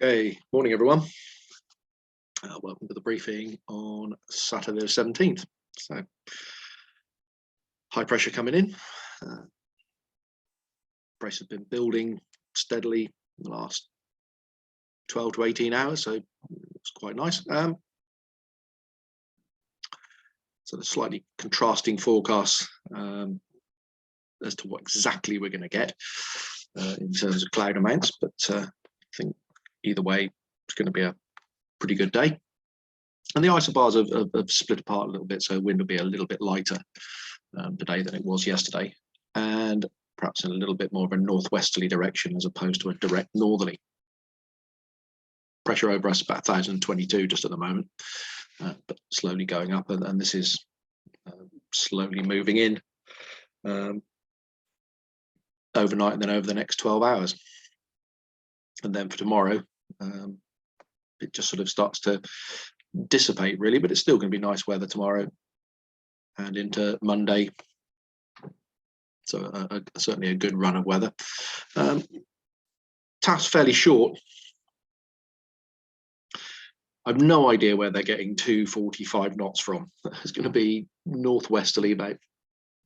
Okay, morning everyone. Welcome to the briefing on Saturday the 17th. So, high pressure coming in. Price has been building steadily in the last 12 to 18 hours, so it's quite nice. So the slightly contrasting forecasts as to what exactly we're going to get in terms of cloud amounts, but I think either way, it's going to be a pretty good day. And the isobars have split apart a little bit, so wind will be a little bit lighter today than it was yesterday, and perhaps in a little bit more of a northwesterly direction as opposed to a direct northerly. Pressure over us about 1,022 just at the moment, but slowly going up, and this is slowly moving in overnight and then over the next 12 hours. And then for tomorrow, it just sort of starts to dissipate really, but it's still going to be nice weather tomorrow and into Monday. So certainly a good run of weather. TAF's fairly short. I've no idea where they're getting 245 knots from. It's going to be northwesterly about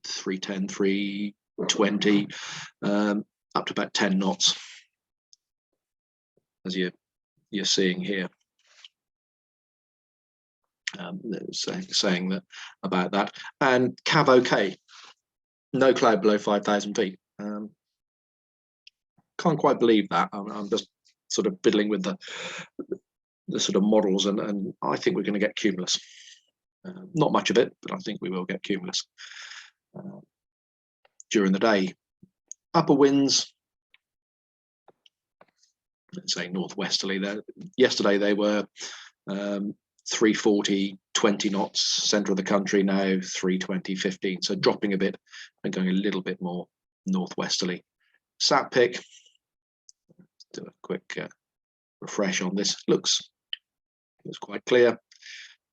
310, 320, up to about 10 knots, as you're seeing here. Saying that about that, and Cav okay, no cloud below 5,000 feet. Can't quite believe that. I'm just sort of fiddling with the sort of models, and I think we're going to get cumulus. Not much of it, but I think we will get cumulus during the day. Upper winds, let's say northwesterly. Yesterday they were 340, 20 knots, centre of the country, now 320, 15. So dropping a bit and going a little bit more northwesterly. Sat pick, do a quick refresh on this. Looks quite clear.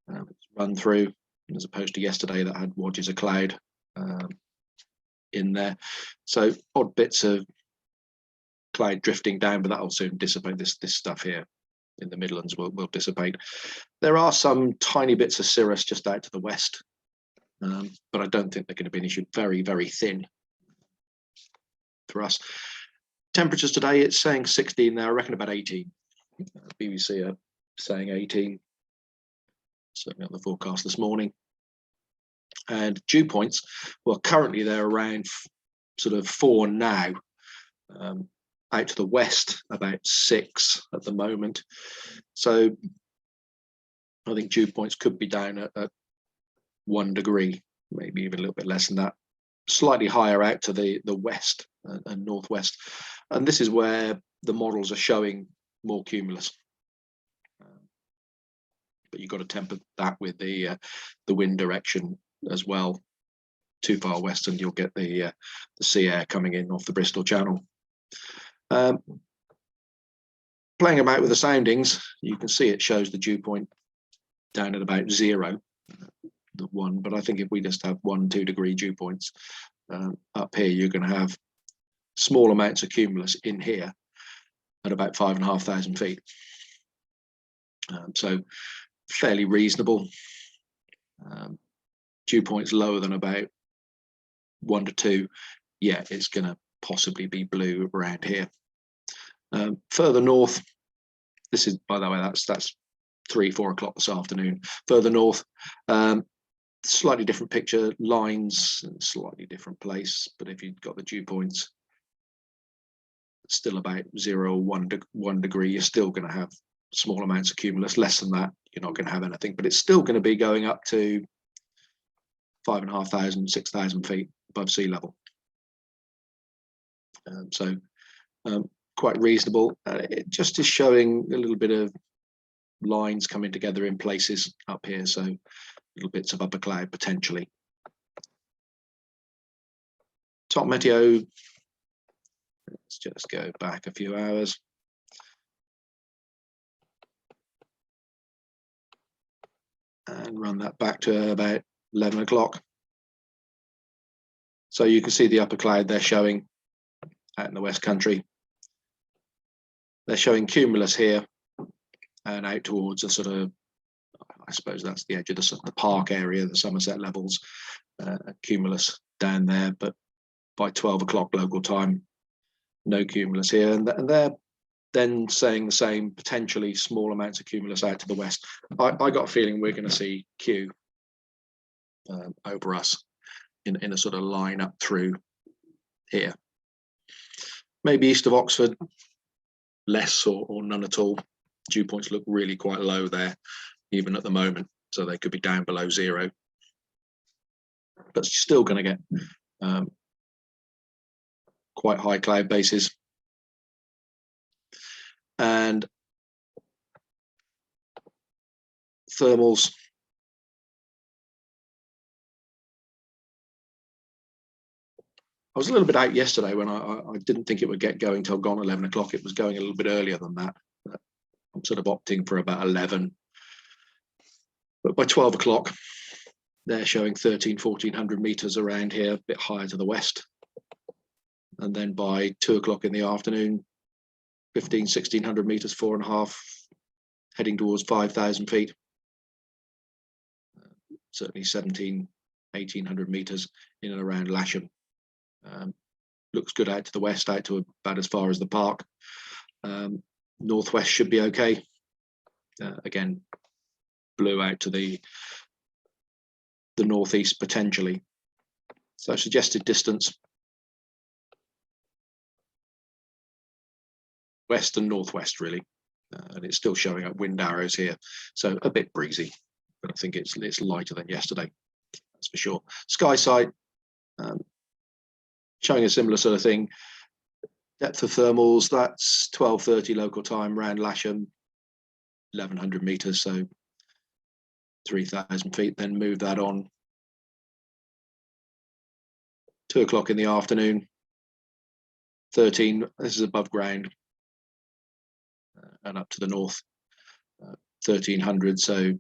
It's run through, as opposed to yesterday that had wedges of cloud in there. So odd bits of cloud drifting down, but that'll soon dissipate. This stuff here in the Midlands will dissipate. There are some tiny bits of cirrus just out to the west, but I don't think they're going to be an issue. Very, very thin for us. Temperatures today, it's saying 16 there. I reckon about 18. BBC are saying 18, certainly on the forecast this morning. And dew points, well, currently they're around sort of 4 now. Out to the west, about 6 at the moment. So I think dew points could be down at 1 degree, maybe even a little bit less than that. Slightly higher out to the west and northwest. And this is where the models are showing more cumulus. But you've got to temper that with the wind direction as well. Too far west and you'll get the sea air coming in off the Bristol Channel. Playing about with the soundings, you can see it shows the dew point down at about 0, the 1. But I think if we just have 1-2 degree dew points up here, you're going to have small amounts of cumulus in here at about 5,500 feet. So fairly reasonable. Dew points lower than about 1 to 2. Yeah, it's going to possibly be blue around here. Further north, this is, by the way, that's 3-4 o'clock this afternoon. Further north, slightly different picture, lines, slightly different place. But if you've got the dew points still about 0 or 1 degree, you're still going to have small amounts of cumulus. Less than that, you're not going to have anything. But it's still going to be going up to 5,500, 6,000 feet above sea level. So quite reasonable. It just is showing a little bit of lines coming together in places up here, so little bits of upper cloud potentially. Top meteo, let's just go back a few hours. And run that back to about 11 o'clock. So you can see the upper cloud they're showing out in the West Country. They're showing cumulus here and out towards a sort of, I suppose that's the edge of the park area, the Somerset levels, cumulus down there. But by 12 o'clock local time, no cumulus here, and they're then saying the same, potentially small amounts of cumulus out to the west. I got a feeling we're going to see Q over us in a sort of line up through here. Maybe east of Oxford, less or none at all. Dew points look really quite low there, even at the moment, so they could be down below zero. But still going to get quite high cloud bases. And thermals, I was a little bit out yesterday when I didn't think it would get going till gone 11 o'clock. It was going a little bit earlier than that. I'm sort of opting for about 11. But by 12 o'clock, they're showing 1400 meters around here, a bit higher to the west. And then by 2 o'clock in the afternoon, 1600 meters, 4.5, heading towards 5,000 feet. Certainly 1800 meters in and around Lasham. Looks good out to the west, out to about as far as the park. Northwest should be okay. Again, blue out to the northeast potentially. So suggested distance, west and northwest really, and it's still showing up wind arrows here, so a bit breezy, but I think it's lighter than yesterday, that's for sure. Sky sight showing a similar sort of thing. Depth of thermals, that's 12:30 local time around Lasham, 1100 meters, so 3,000 feet. Then move that on 2 o'clock in the afternoon, 13. This is above ground, and up to the north, 1300. So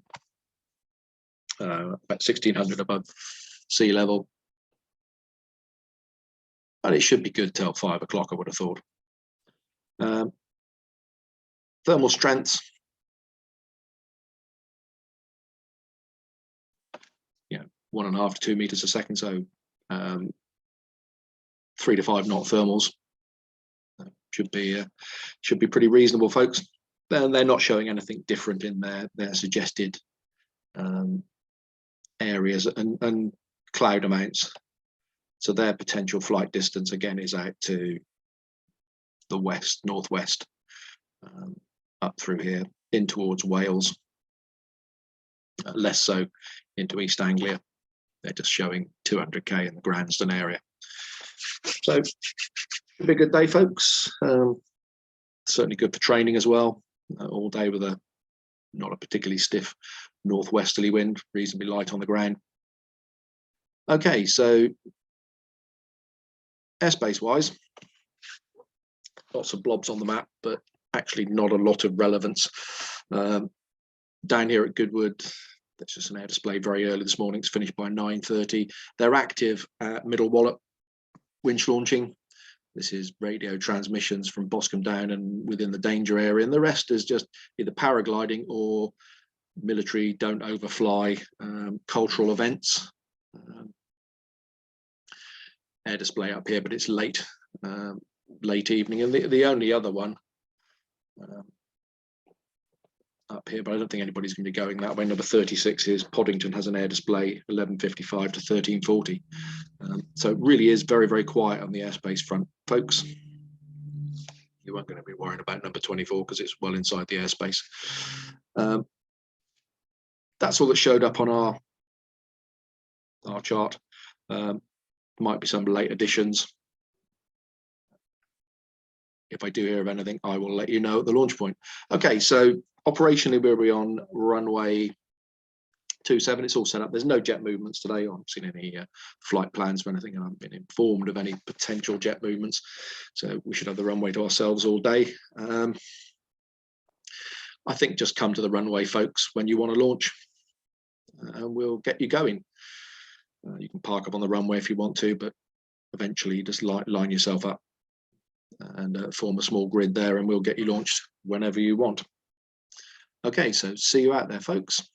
about 1600 above sea level. And it should be good till 5 o'clock, I would have thought. Thermal strengths. Yeah, 1.5 to 2 meters a second. So 3 to 5 knot thermals. Should be pretty reasonable, folks. They're not showing anything different in their suggested areas and cloud amounts. So their potential flight distance again is out to the west, northwest, up through here, in towards Wales, less so into East Anglia. They're just showing 200k in the Gransden area. So should be a good day, folks. Certainly good for training as well. All day with not a particularly stiff northwesterly wind, reasonably light on the ground. Okay, so airspace wise, lots of blobs on the map, but actually not a lot of relevance. Down here at Goodwood, that's just an air display very early this morning. It's finished by 9:30. They're active at Middle Wallop winch launching. This is radio transmissions from Boscombe Down and within the danger area, and the rest is just either paragliding or military don't overfly cultural events. Air display up here, but it's late evening. And the only other one up here, but I don't think anybody's going to be going that way. Number 36 is Poddington, has an air display 11:55 to 13:40. So it really is very, very quiet on the airspace front, folks. You aren't going to be worrying about number 24 because it's well inside the airspace. That's all that showed up on our chart. Might be some late additions. If I do hear of anything, I will let you know at the launch point. Okay, so operationally, we'll be on runway 27. It's all set up. There's no jet movements today. I haven't seen any flight plans for anything, and I haven't been informed of any potential jet movements. So we should have the runway to ourselves all day. I think just come to the runway, folks, when you want to launch, and we'll get you going. You can park up on the runway if you want to, but eventually you just line yourself up and form a small grid there, and we'll get you launched whenever you want. Okay, so see you out there, folks.